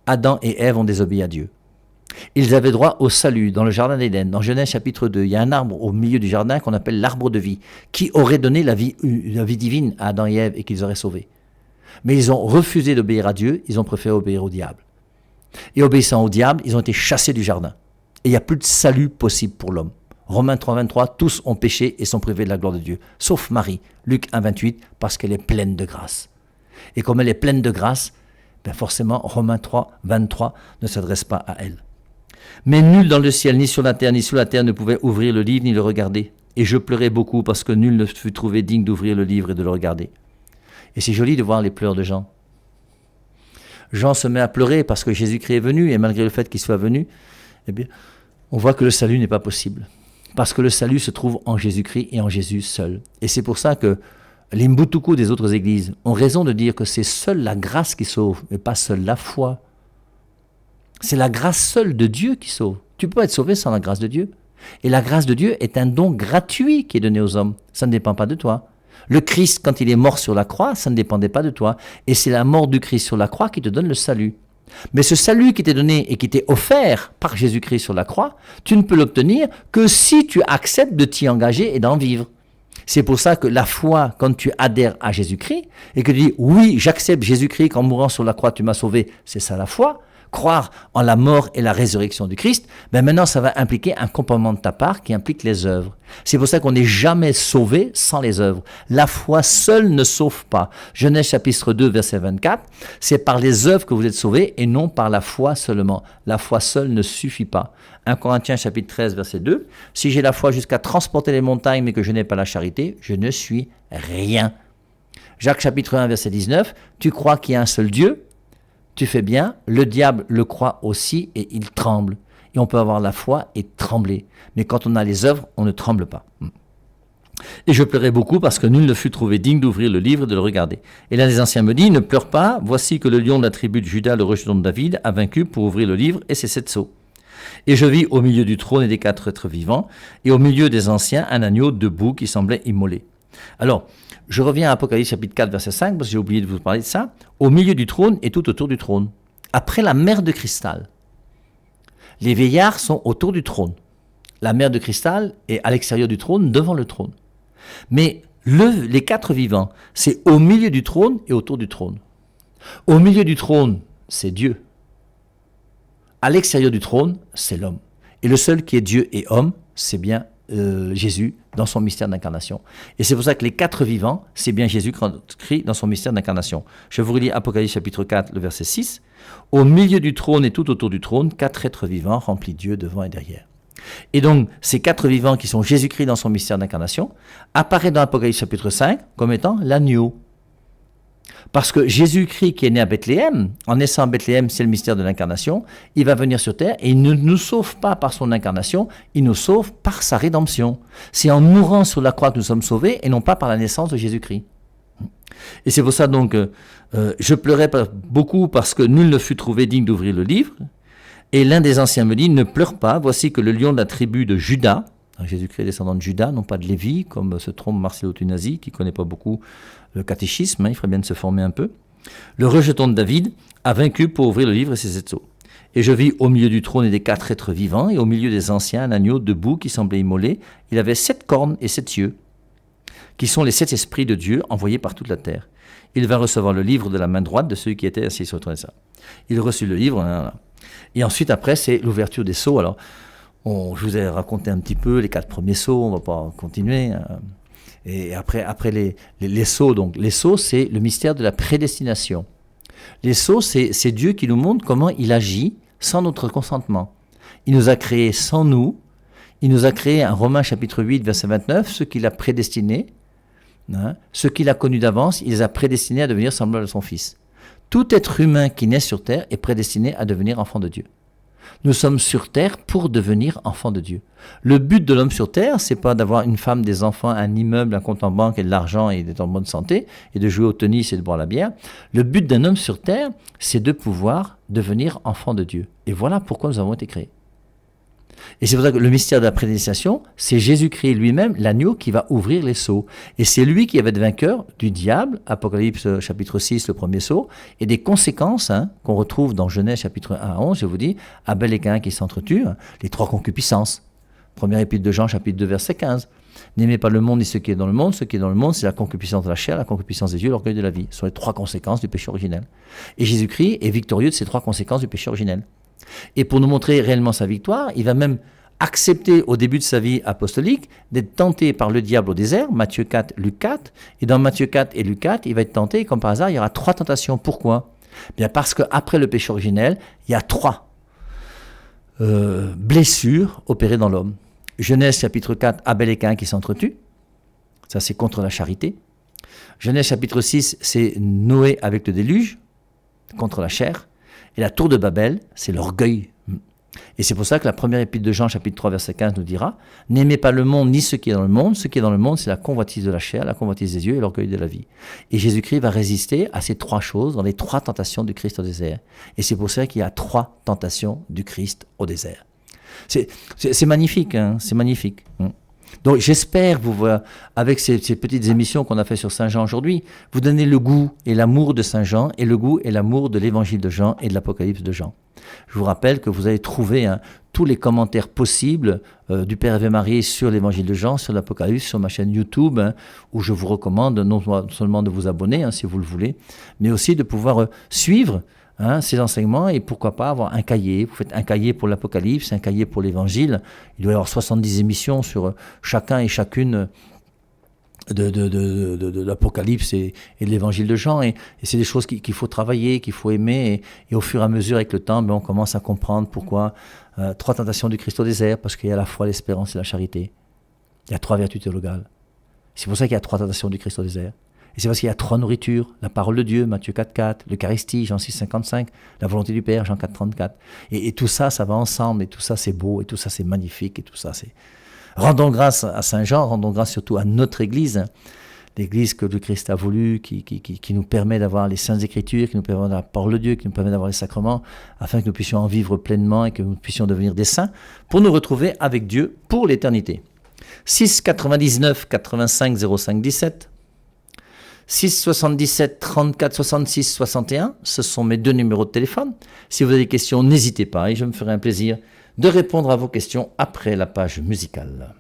Adam et Ève ont désobéi à Dieu. Ils avaient droit au salut dans le jardin d'Éden. Dans Genèse chapitre 2, il y a un arbre au milieu du jardin qu'on appelle l'arbre de vie, qui aurait donné la vie divine à Adam et Ève et qu'ils auraient sauvés. Mais ils ont refusé d'obéir à Dieu, ils ont préféré obéir au diable. Et obéissant au diable, ils ont été chassés du jardin. Et il n'y a plus de salut possible pour l'homme. Romains 3, 23, tous ont péché et sont privés de la gloire de Dieu, sauf Marie, Luc 1, 28, parce qu'elle est pleine de grâce. Et comme elle est pleine de grâce, ben forcément, Romains 3, 23 ne s'adresse pas à elle. Mais nul dans le ciel, ni sur la terre, ni sous la terre ne pouvait ouvrir le livre, ni le regarder. Et je pleurais beaucoup parce que nul ne fut trouvé digne d'ouvrir le livre et de le regarder. Et c'est joli de voir les pleurs de Jean. Jean se met à pleurer parce que Jésus-Christ est venu, et malgré le fait qu'il soit venu, eh bien, on voit que le salut n'est pas possible. Parce que le salut se trouve en Jésus-Christ et en Jésus seul. Et c'est pour ça que les Mbutuku des autres églises ont raison de dire que c'est seule la grâce qui sauve, mais pas seule la foi. C'est la grâce seule de Dieu qui sauve. Tu peux être sauvé sans la grâce de Dieu. Et la grâce de Dieu est un don gratuit qui est donné aux hommes. Ça ne dépend pas de toi. Le Christ, quand il est mort sur la croix, ça ne dépendait pas de toi. Et c'est la mort du Christ sur la croix qui te donne le salut. Mais ce salut qui t'est donné et qui t'est offert par Jésus-Christ sur la croix, tu ne peux l'obtenir que si tu acceptes de t'y engager et d'en vivre. C'est pour ça que la foi, quand tu adhères à Jésus-Christ et que tu dis « Oui, j'accepte Jésus-Christ, qu'en mourant sur la croix, tu m'as sauvé », c'est ça la foi. Croire en la mort et la résurrection du Christ, ben maintenant ça va impliquer un comportement de ta part qui implique les œuvres. C'est pour ça qu'on n'est jamais sauvé sans les œuvres. La foi seule ne sauve pas. Genèse chapitre 2 verset 24, c'est par les œuvres que vous êtes sauvés et non par la foi seulement. La foi seule ne suffit pas. 1 Corinthiens chapitre 13 verset 2, si j'ai la foi jusqu'à transporter les montagnes mais que je n'ai pas la charité, je ne suis rien. Jacques chapitre 1 verset 19, tu crois qu'il y a un seul Dieu? Tu fais bien, le diable le croit aussi et il tremble. Et on peut avoir la foi et trembler. Mais quand on a les œuvres, on ne tremble pas. Et je pleurais beaucoup parce que nul ne fut trouvé digne d'ouvrir le livre et de le regarder. Et l'un des anciens me dit, ne pleure pas, voici que le lion de la tribu de Juda, le rejeton de David, a vaincu pour ouvrir le livre et ses 7 sceaux. Et je vis au milieu du trône et des 4 êtres vivants, et au milieu des anciens, un agneau debout qui semblait immolé. Alors, je reviens à Apocalypse chapitre 4 verset 5, parce que j'ai oublié de vous parler de ça. Au milieu du trône et tout autour du trône. Après la mer de cristal, les vieillards sont autour du trône. La mer de cristal est à l'extérieur du trône, devant le trône. Mais les 4 vivants, c'est au milieu du trône et autour du trône. Au milieu du trône, c'est Dieu. À l'extérieur du trône, c'est l'homme. Et le seul qui est Dieu et homme, c'est bien Jésus dans son mystère d'incarnation. Et c'est pour ça que les 4 vivants, c'est bien Jésus Christ dans son mystère d'incarnation. Je vous relis Apocalypse chapitre 4, le verset 6. Au milieu du trône et tout autour du trône, 4 êtres vivants remplis de Dieu devant et derrière. Et donc, ces 4 vivants qui sont Jésus-Christ dans son mystère d'incarnation, apparaissent dans Apocalypse chapitre 5 comme étant l'agneau. Parce que Jésus-Christ qui est né à Bethléem, en naissant à Bethléem, c'est le mystère de l'incarnation, il va venir sur terre et il ne nous sauve pas par son incarnation, il nous sauve par sa rédemption. C'est en mourant sur la croix que nous sommes sauvés et non pas par la naissance de Jésus-Christ. Et c'est pour ça donc, je pleurais beaucoup parce que nul ne fut trouvé digne d'ouvrir le livre. Et l'un des anciens me dit, ne pleure pas, voici que le lion de la tribu de Juda, Jésus-Christ est descendant de Juda, non pas de Lévi, comme se trompe Marcelo Tunasi, qui ne connaît pas beaucoup le catéchisme, il ferait bien de se former un peu. Le rejeton de David a vaincu pour ouvrir le livre et ses 7 sceaux. Et je vis au milieu du trône et des 4 êtres vivants, et au milieu des anciens, un agneau debout qui semblait immolé. Il avait 7 cornes et 7 yeux, qui sont les 7 esprits de Dieu envoyés par toute la terre. Il va recevoir le livre de la main droite de celui qui était assis sur le trône. Il reçut le livre, et ensuite après c'est l'ouverture des sceaux. Alors, je vous ai raconté un petit peu les 4 premiers sceaux, on ne va pas continuer. Et après les sceaux, donc les sceaux, c'est le mystère de la prédestination. Les sceaux, c'est Dieu qui nous montre comment il agit sans notre consentement. Il nous a créés sans nous. Il nous a créés, en Romains chapitre 8, verset 29, ceux qu'il a prédestinés, ceux qu'il a connus d'avance, il les a prédestinés à devenir semblables à son Fils. Tout être humain qui naît sur terre est prédestiné à devenir enfant de Dieu. Nous sommes sur terre pour devenir enfants de Dieu. Le but de l'homme sur terre, c'est pas d'avoir une femme, des enfants, un immeuble, un compte en banque et de l'argent et d'être en bonne santé et de jouer au tennis et de boire la bière. Le but d'un homme sur terre, c'est de pouvoir devenir enfant de Dieu. Et voilà pourquoi nous avons été créés. Et c'est pour ça que le mystère de la prédestination, c'est Jésus-Christ lui-même, l'agneau, qui va ouvrir les sceaux. Et c'est lui qui va être vainqueur du diable, Apocalypse chapitre 6, le premier sceau, et des conséquences qu'on retrouve dans Genèse chapitre 1 à 11, je vous dis, Abel et Caïn qui s'entretuent, les 3 concupiscences. Première épître de Jean, chapitre 2, verset 15. N'aimez pas le monde ni ce qui est dans le monde. Ce qui est dans le monde, c'est la concupiscence de la chair, la concupiscence des yeux, l'orgueil de la vie. Ce sont les 3 conséquences du péché originel. Et Jésus-Christ est victorieux de ces 3 conséquences du péché originel. Et pour nous montrer réellement sa victoire, il va même accepté au début de sa vie apostolique d'être tenté par le diable au désert, Matthieu 4, Luc 4. Et dans Matthieu 4 et Luc 4, il va être tenté, et comme par hasard, il y aura 3 tentations. Pourquoi ? Bien parce qu'après le péché originel, il y a 3 blessures opérées dans l'homme. Genèse chapitre 4, Abel et Caïn qui s'entretuent. Ça, c'est contre la charité. Genèse chapitre 6, c'est Noé avec le déluge, contre la chair. Et la tour de Babel, c'est l'orgueil. Et c'est pour ça que la première épître de Jean, chapitre 3, verset 15, nous dira « N'aimez pas le monde, ni ce qui est dans le monde. Ce qui est dans le monde, c'est la convoitise de la chair, la convoitise des yeux et l'orgueil de la vie. » Et Jésus-Christ va résister à ces 3 choses dans les 3 tentations du Christ au désert. Et c'est pour ça qu'il y a 3 tentations du Christ au désert. C'est magnifique, hein, c'est magnifique. Donc j'espère vous voir, avec ces petites émissions qu'on a fait sur Saint Jean aujourd'hui, vous donner le goût et l'amour de Saint Jean et le goût et l'amour de l'évangile de Jean et de l'Apocalypse de Jean. Je vous rappelle que vous allez trouver tous les commentaires possibles du Père Hervé Marier sur l'évangile de Jean, sur l'Apocalypse, sur ma chaîne YouTube, où je vous recommande non seulement de vous abonner, si vous le voulez, mais aussi de pouvoir suivre ces enseignements et pourquoi pas avoir un cahier. Vous faites un cahier pour l'Apocalypse, un cahier pour l'Évangile. Il doit y avoir 70 émissions sur chacun et chacune de l'Apocalypse et de l'Évangile de Jean. Et c'est des choses qu'il faut travailler, qu'il faut aimer. Et au fur et à mesure, avec le temps, on commence à comprendre pourquoi 3 tentations du Christ au désert, parce qu'il y a la foi, l'espérance et la charité. Il y a 3 vertus théologales. C'est pour ça qu'il y a 3 tentations du Christ au désert. Et c'est parce qu'il y a 3 nourritures, la parole de Dieu, Matthieu 4, 4, l'Eucharistie, Jean 6, 55, la volonté du Père, Jean 4, 34. Et tout ça, ça va ensemble, et tout ça, c'est beau, et tout ça, c'est magnifique, et tout ça, c'est... Rendons grâce à Saint Jean, rendons grâce surtout à notre Église, l'Église que le Christ a voulu, qui nous permet d'avoir les Saintes Écritures, qui nous permet d'avoir la parole de Dieu, qui nous permet d'avoir les sacrements, afin que nous puissions en vivre pleinement et que nous puissions devenir des saints, pour nous retrouver avec Dieu pour l'éternité. 6 99 85 05 17 6 77 34 66 61, ce sont mes 2 numéros de téléphone. Si vous avez des questions, n'hésitez pas et je me ferai un plaisir de répondre à vos questions après la page musicale.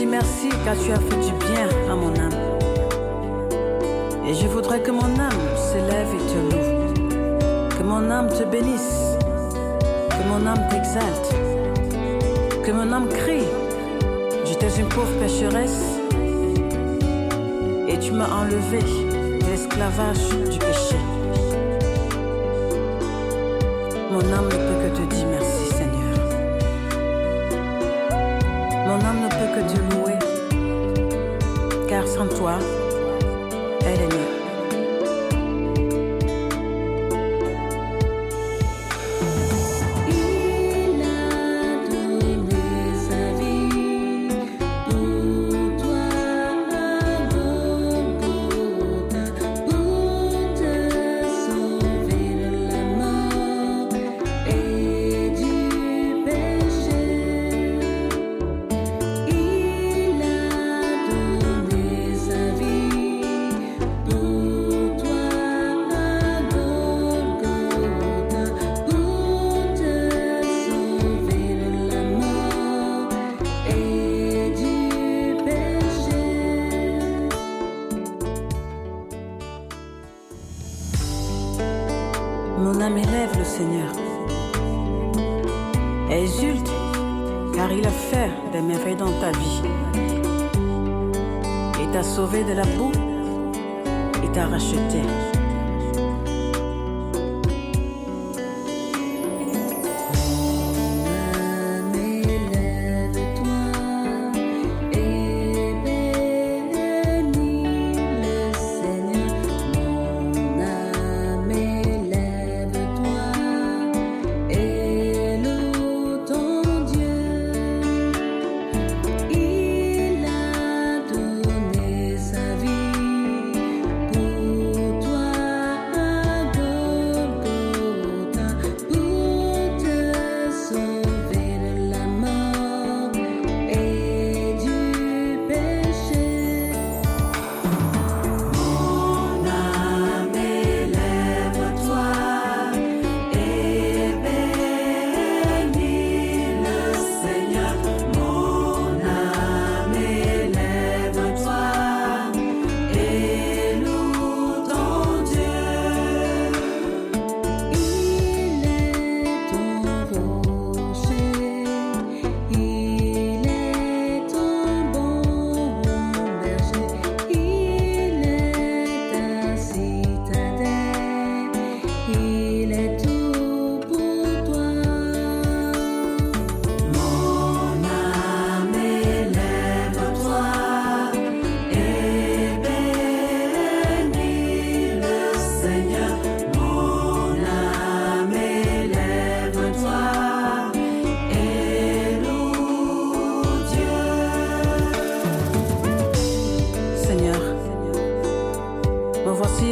Merci car tu as fait du bien à mon âme. Et je voudrais que mon âme s'élève et te loue. Que mon âme te bénisse. Que mon âme t'exalte. Que mon âme crie. J'étais une pauvre pécheresse. Et tu m'as enlevé de l'esclavage du péché. Mon âme ne peut que te dire merci, Seigneur. Mon âme ne peut que te louer, car sans toi, elle est née. Mon âme élève le Seigneur. Exulte, car il a fait des merveilles dans ta vie. Il t'a sauvé de la boue, il t'a racheté. Toi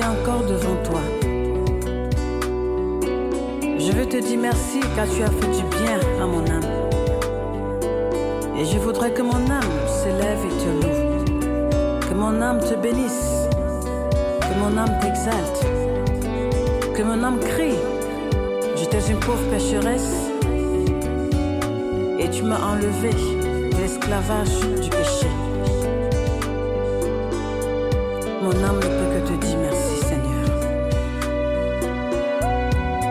suis encore devant toi. Je veux te dire merci car tu as fait du bien à mon âme. Et je voudrais que mon âme s'élève et te loue. Que mon âme te bénisse. Que mon âme t'exalte. Que mon âme crie. J'étais une pauvre pécheresse. Et tu m'as enlevé de l'esclavage du péché. Mon âme ne peut que te dire merci, Seigneur.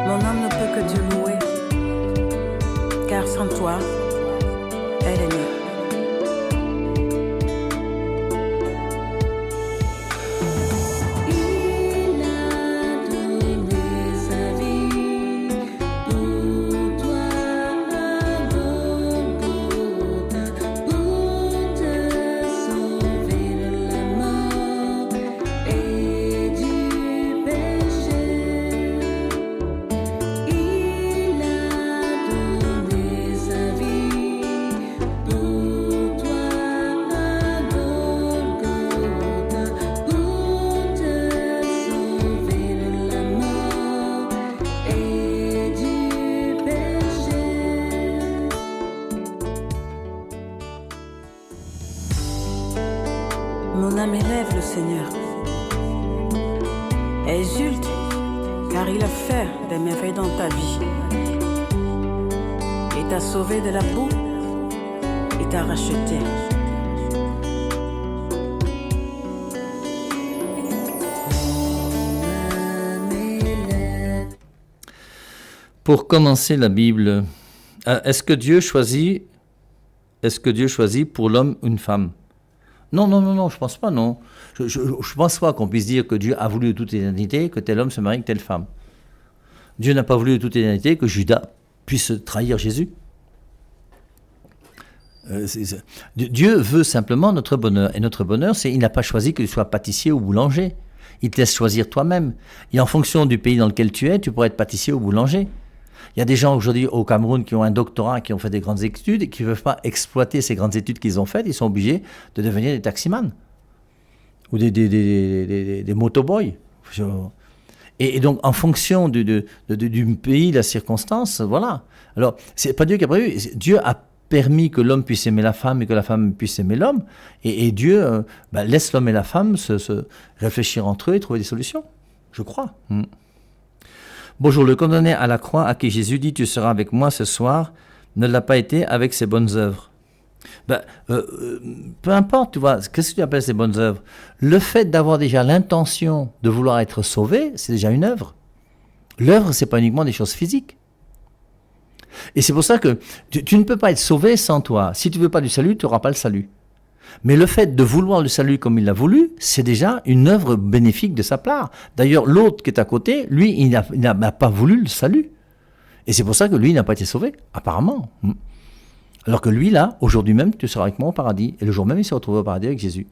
Mon âme ne peut que te louer, car sans toi, elle est née. Mon âme élève le Seigneur. Exulte, car il a fait des merveilles dans ta vie. Il t'a sauvé de la boue et t'a racheté. Pour commencer la Bible, est-ce que Dieu choisit pour l'homme une femme? Non, je pense pas, non. Je pense pas qu'on puisse dire que Dieu a voulu de toute éternité que tel homme se marie avec telle femme. Dieu n'a pas voulu de toute éternité que Judas puisse trahir Jésus. Dieu veut simplement notre bonheur. Et notre bonheur, c'est il n'a pas choisi que tu sois pâtissier ou boulanger. Il te laisse choisir toi-même. Et en fonction du pays dans lequel tu es, tu pourrais être pâtissier ou boulanger. Il y a des gens aujourd'hui au Cameroun qui ont un doctorat, qui ont fait des grandes études et qui ne peuvent pas exploiter ces grandes études qu'ils ont faites. Ils sont obligés de devenir des taximans ou des motoboys. Et donc, en fonction du pays, la circonstance, voilà. Alors, c'est pas Dieu qui a prévu. Dieu a permis que l'homme puisse aimer la femme et que la femme puisse aimer l'homme. Et Dieu laisse l'homme et la femme se réfléchir entre eux et trouver des solutions. Je crois. Bonjour, le condamné à la croix à qui Jésus dit « Tu seras avec moi ce soir » ne l'a pas été avec ses bonnes œuvres. Peu importe, tu vois, qu'est-ce que tu appelles ces bonnes œuvres? Le fait d'avoir déjà l'intention de vouloir être sauvé, c'est déjà une œuvre. L'œuvre, ce n'est pas uniquement des choses physiques. Et c'est pour ça que tu ne peux pas être sauvé sans toi. Si tu ne veux pas du salut, tu n'auras pas le salut. Mais le fait de vouloir le salut comme il l'a voulu, c'est déjà une œuvre bénéfique de sa part. D'ailleurs, l'autre qui est à côté, lui, il n'a pas voulu le salut. Et c'est pour ça que lui, il n'a pas été sauvé, apparemment. Alors que lui, là, aujourd'hui même, tu seras avec moi au paradis. Et le jour même, il s'est retrouvé au paradis avec Jésus.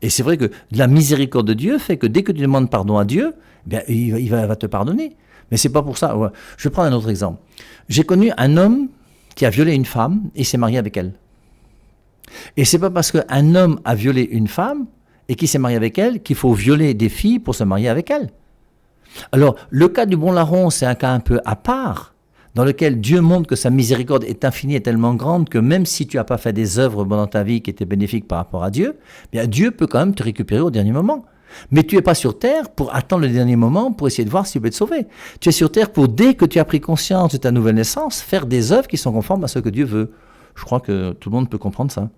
Et c'est vrai que la miséricorde de Dieu fait que dès que tu demandes pardon à Dieu, bien, il va te pardonner. Mais c'est pas pour ça. Ouais. Je vais prendre un autre exemple. J'ai connu un homme qui a violé une femme et s'est marié avec elle. Et c'est pas parce qu'un homme a violé une femme et qu'il s'est marié avec elle qu'il faut violer des filles pour se marier avec elles. Alors, le cas du bon larron, c'est un cas un peu à part, dans lequel Dieu montre que sa miséricorde est infinie et tellement grande que même si tu n'as pas fait des œuvres dans ta vie qui étaient bénéfiques par rapport à Dieu, bien Dieu peut quand même te récupérer au dernier moment. Mais tu n'es pas sur terre pour attendre le dernier moment pour essayer de voir si tu peux être sauvé. Tu es sur terre pour, dès que tu as pris conscience de ta nouvelle naissance, faire des œuvres qui sont conformes à ce que Dieu veut. Je crois que tout le monde peut comprendre ça.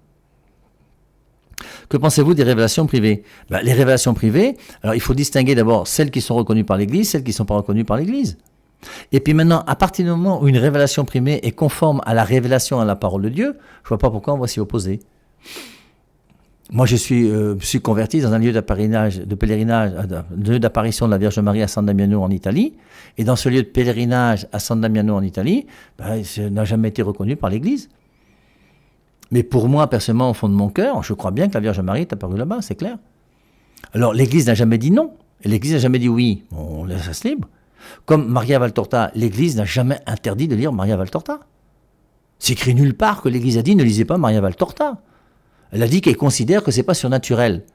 Que pensez-vous des révélations privées? Les révélations privées, alors il faut distinguer d'abord celles qui sont reconnues par l'Église, celles qui ne sont pas reconnues par l'Église. Et puis maintenant, à partir du moment où une révélation privée est conforme à la révélation à la parole de Dieu, je ne vois pas pourquoi on va s'y opposer. Moi, je suis converti dans un lieu d'apparition de la Vierge Marie à San Damiano en Italie. Et dans ce lieu de pèlerinage à San Damiano en Italie, ça n'a jamais été reconnu par l'Église. Mais pour moi, personnellement, au fond de mon cœur, je crois bien que la Vierge Marie est apparue là-bas, c'est clair. Alors, l'Église n'a jamais dit non. Et l'Église n'a jamais dit oui. On laisse ça libre. Comme Maria Valtorta, l'Église n'a jamais interdit de lire Maria Valtorta. C'est écrit nulle part que l'Église a dit ne lisez pas Maria Valtorta. Elle a dit qu'elle considère que ce n'est pas surnaturel.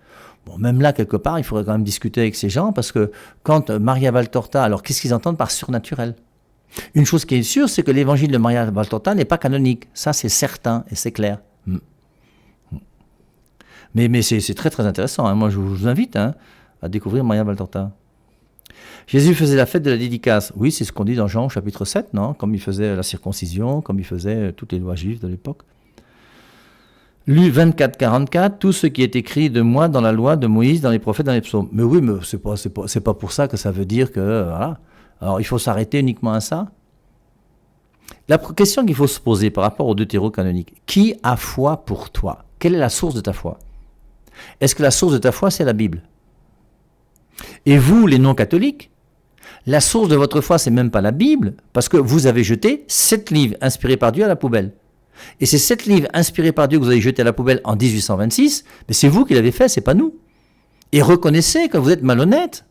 Bon, même là, quelque part, il faudrait quand même discuter avec ces gens, parce que quand Maria Valtorta, alors qu'est-ce qu'ils entendent par surnaturel? Une chose qui est sûre, c'est que l'évangile de Maria Valtorta n'est pas canonique. Ça, c'est certain et c'est clair. Mais c'est très très intéressant, hein. Moi, je vous invite à découvrir Maria Valtorta. Jésus faisait la fête de la dédicace. Oui, c'est ce qu'on dit dans Jean chapitre 7, non? Comme il faisait la circoncision, comme il faisait toutes les lois juives de l'époque. Lu 24, 44, tout ce qui est écrit de moi dans la loi de Moïse, dans les prophètes, dans les psaumes. Mais oui, mais c'est pas pour ça que ça veut dire que... voilà. Alors, il faut s'arrêter uniquement à ça. La question qu'il faut se poser par rapport aux deutérocanoniques, qui a foi pour toi? Quelle est la source de ta foi? Est-ce que la source de ta foi, c'est la Bible? Et vous, les non-catholiques, la source de votre foi, c'est même pas la Bible, parce que vous avez jeté 7 livres inspirés par Dieu à la poubelle. Et ces 7 livres inspirés par Dieu que vous avez jetés à la poubelle en 1826, mais c'est vous qui l'avez fait, c'est pas nous. Et reconnaissez que vous êtes malhonnête.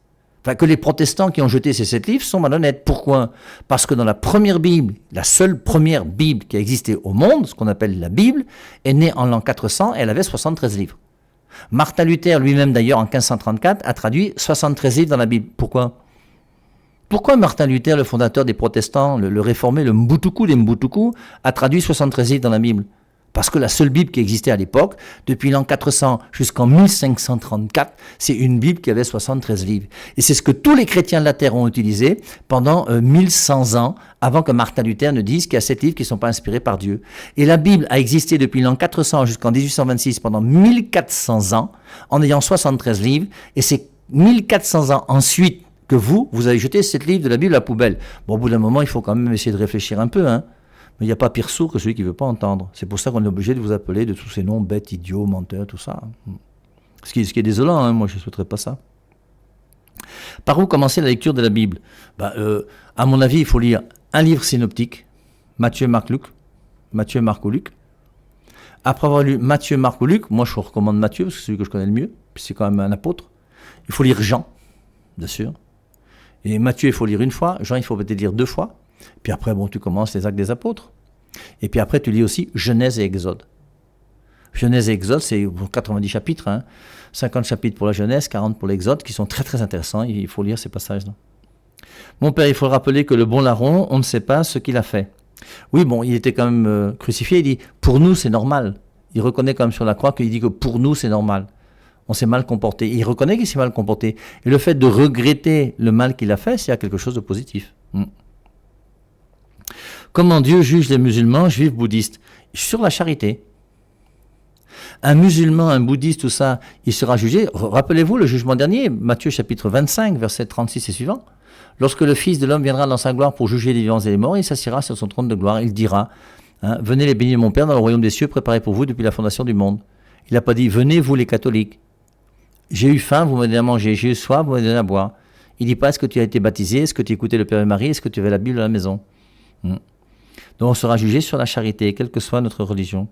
Enfin, que les protestants qui ont jeté ces 7 livres sont malhonnêtes. Pourquoi? Parce que dans la première Bible, la seule première Bible qui a existé au monde, ce qu'on appelle la Bible, est née en l'an 400, elle avait 73 livres. Martin Luther, lui-même d'ailleurs, en 1534, a traduit 73 livres dans la Bible. Pourquoi? Pourquoi Martin Luther, le fondateur des protestants, le réformé, le Mbutuku des Mbutuku, a traduit 73 livres dans la Bible? Parce que la seule Bible qui existait à l'époque, depuis l'an 400 jusqu'en 1534, c'est une Bible qui avait 73 livres. Et c'est ce que tous les chrétiens de la terre ont utilisé pendant 1100 ans, avant que Martin Luther ne dise qu'il y a 7 livres qui ne sont pas inspirés par Dieu. Et la Bible a existé depuis l'an 400 jusqu'en 1826, pendant 1400 ans, en ayant 73 livres, et c'est 1400 ans ensuite que vous avez jeté 7 livres de la Bible à la poubelle. Bon, au bout d'un moment, il faut quand même essayer de réfléchir un peu, hein. Mais il n'y a pas pire sourd que celui qui ne veut pas entendre. C'est pour ça qu'on est obligé de vous appeler de tous ces noms bêtes, idiots, menteurs, tout ça. Ce qui est désolant, hein, moi je ne souhaiterais pas ça. Par où commencer la lecture de la Bible? À mon avis, il faut lire un livre synoptique, Matthieu, Marc, Luc. Matthieu, Marc ou Luc. Après avoir lu Matthieu, Marc ou Luc, moi je vous recommande Matthieu, parce que c'est celui que je connais le mieux, puis c'est quand même un apôtre. Il faut lire Jean, bien sûr. Et Matthieu, il faut lire une fois, Jean, il faut peut-être lire 2 fois. Puis après, tu commences les Actes des Apôtres. Et puis après, tu lis aussi Genèse et Exode. Genèse et Exode, c'est 90 chapitres. 50 chapitres pour la Genèse, 40 pour l'Exode, qui sont très très intéressants. Il faut lire ces passages-là. Mon père, il faut rappeler que le bon larron, on ne sait pas ce qu'il a fait. Oui, il était quand même crucifié. Il dit, pour nous, c'est normal. Il reconnaît quand même sur la croix qu'il dit que pour nous, c'est normal. On s'est mal comporté. Il reconnaît qu'il s'est mal comporté. Et le fait de regretter le mal qu'il a fait, c'est quelque chose de positif. Comment Dieu juge les musulmans, juifs, bouddhistes? Sur la charité. Un musulman, un bouddhiste, tout ça, il sera jugé. Rappelez-vous le jugement dernier, Matthieu chapitre 25, versets 36 et suivants. Lorsque le Fils de l'homme viendra dans sa gloire pour juger les vivants et les morts, il s'assiera sur son trône de gloire. Il dira, venez les bénir mon Père dans le royaume des cieux préparé pour vous depuis la fondation du monde. Il n'a pas dit, venez vous les catholiques. J'ai eu faim, vous m'avez donné à manger. J'ai eu soif, vous m'avez donné à boire. Il ne dit pas, est-ce que tu as été baptisé? Est-ce que tu écoutais le Père et Marie? Est-ce que tu avais la Bible à la maison? Donc on sera jugé sur la charité, quelle que soit notre religion.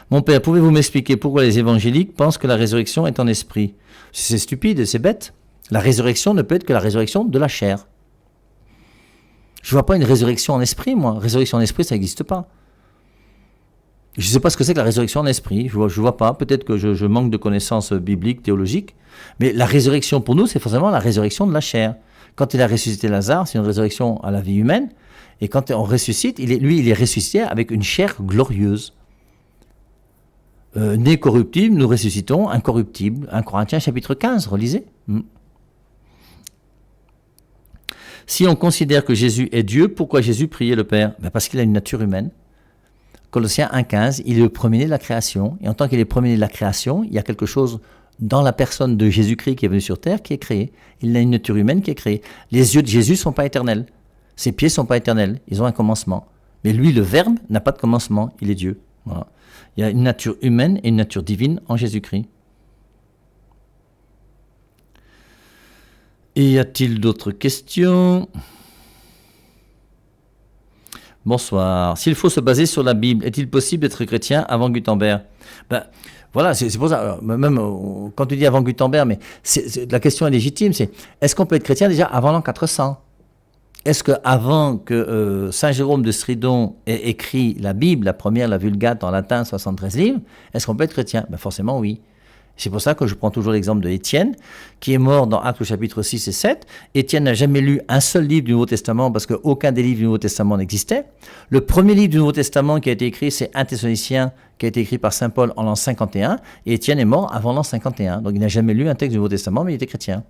Mon père, pouvez-vous m'expliquer pourquoi les évangéliques pensent que la résurrection est en esprit? C'est stupide, c'est bête. La résurrection ne peut être que la résurrection de la chair. Je ne vois pas une résurrection en esprit, moi. Résurrection en esprit, ça n'existe pas. Je ne sais pas ce que c'est que la résurrection en esprit. Je vois pas. Peut-être que je manque de connaissances bibliques, théologiques. Mais la résurrection pour nous, c'est forcément la résurrection de la chair. Quand il a ressuscité Lazare, c'est une résurrection à la vie humaine. Et quand on ressuscite, il est ressuscité avec une chair glorieuse. Né corruptible, nous ressuscitons incorruptible. 1 Corinthiens chapitre 15, relisez. Si on considère que Jésus est Dieu, pourquoi Jésus priait le Père? Parce qu'il a une nature humaine. Colossiens 1,15, il est le premier de la création. Et en tant qu'il est le premier de la création, il y a quelque chose dans la personne de Jésus-Christ qui est venu sur terre qui est créé. Il a une nature humaine qui est créée. Les yeux de Jésus ne sont pas éternels. Ses pieds ne sont pas éternels, ils ont un commencement. Mais lui, le Verbe, n'a pas de commencement, il est Dieu. Voilà. Il y a une nature humaine et une nature divine en Jésus-Christ. Et y a-t-il d'autres questions? Bonsoir. S'il faut se baser sur la Bible, est-il possible d'être chrétien avant Gutenberg? Voilà, c'est pour ça. Alors, même quand tu dis avant Gutenberg, mais la question est légitime, c'est est-ce qu'on peut être chrétien déjà avant l'an 400? Est-ce qu'avant que Saint Jérôme de Stridon ait écrit la Bible, la première, la Vulgate en latin, 73 livres, est-ce qu'on peut être chrétien? Forcément oui. C'est pour ça que je prends toujours l'exemple de Étienne, qui est mort dans Actes au chapitre 6 et 7. Étienne n'a jamais lu un seul livre du Nouveau Testament parce qu'aucun des livres du Nouveau Testament n'existait. Le premier livre du Nouveau Testament qui a été écrit, c'est 1 Thessaloniciens, qui a été écrit par saint Paul en l'an 51. Et Étienne est mort avant l'an 51. Donc il n'a jamais lu un texte du Nouveau Testament, mais il était chrétien.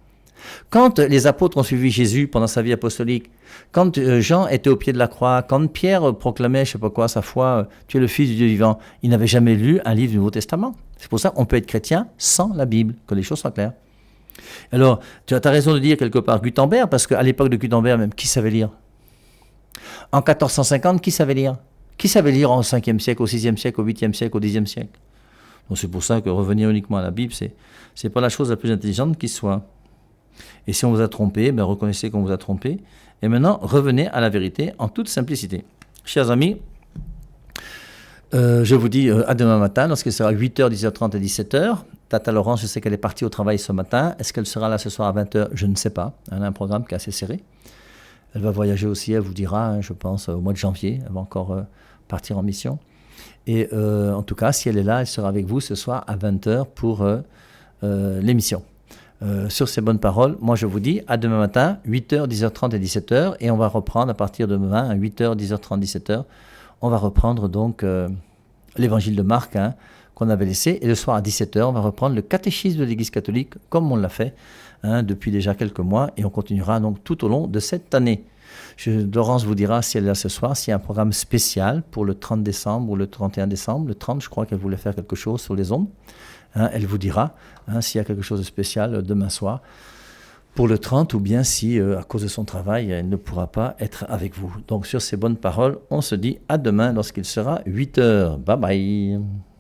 Quand les apôtres ont suivi Jésus pendant sa vie apostolique, quand Jean était au pied de la croix, quand Pierre proclamait, je ne sais pas quoi, sa foi, tu es le Fils du Dieu vivant, il n'avait jamais lu un livre du Nouveau Testament. C'est pour ça qu'on peut être chrétien sans la Bible, que les choses soient claires. Alors, tu as raison de dire quelque part Gutenberg, parce qu'à l'époque de Gutenberg même, qui savait lire? En 1450, qui savait lire? Qui savait lire au 5e siècle, au 6e siècle, au 8e siècle, au 10e siècle? Donc c'est pour ça que revenir uniquement à la Bible, c'est pas la chose la plus intelligente qui soit. Et si on vous a trompé, ben reconnaissez qu'on vous a trompé. Et maintenant, revenez à la vérité en toute simplicité. Chers amis, je vous dis à demain matin, lorsqu'il sera 8h, 10h30 et 17h. Tata Laurence, je sais qu'elle est partie au travail ce matin. Est-ce qu'elle sera là ce soir à 20h? Je ne sais pas. Elle a un programme qui est assez serré. Elle va voyager aussi, elle vous dira, je pense, au mois de janvier. Elle va encore partir en mission. Et en tout cas, si elle est là, elle sera avec vous ce soir à 20h pour l'émission. Sur ces bonnes paroles, moi je vous dis à demain matin, 8h, 10h30 et 17h, et on va reprendre à partir de demain, à 8h, 10h30, 17h, on va reprendre donc l'évangile de Marc qu'on avait laissé, et le soir à 17h, on va reprendre le catéchisme de l'Église catholique, comme on l'a fait depuis déjà quelques mois, et on continuera donc tout au long de cette année. Laurence vous dira, si elle est là ce soir, s'il y a un programme spécial pour le 30 décembre ou le 31 décembre. Le 30, je crois qu'elle voulait faire quelque chose sur les ondes. Elle vous dira s'il y a quelque chose de spécial demain soir pour le 30, ou bien si, à cause de son travail, elle ne pourra pas être avec vous. Donc sur ces bonnes paroles, on se dit à demain lorsqu'il sera 8h. Bye bye.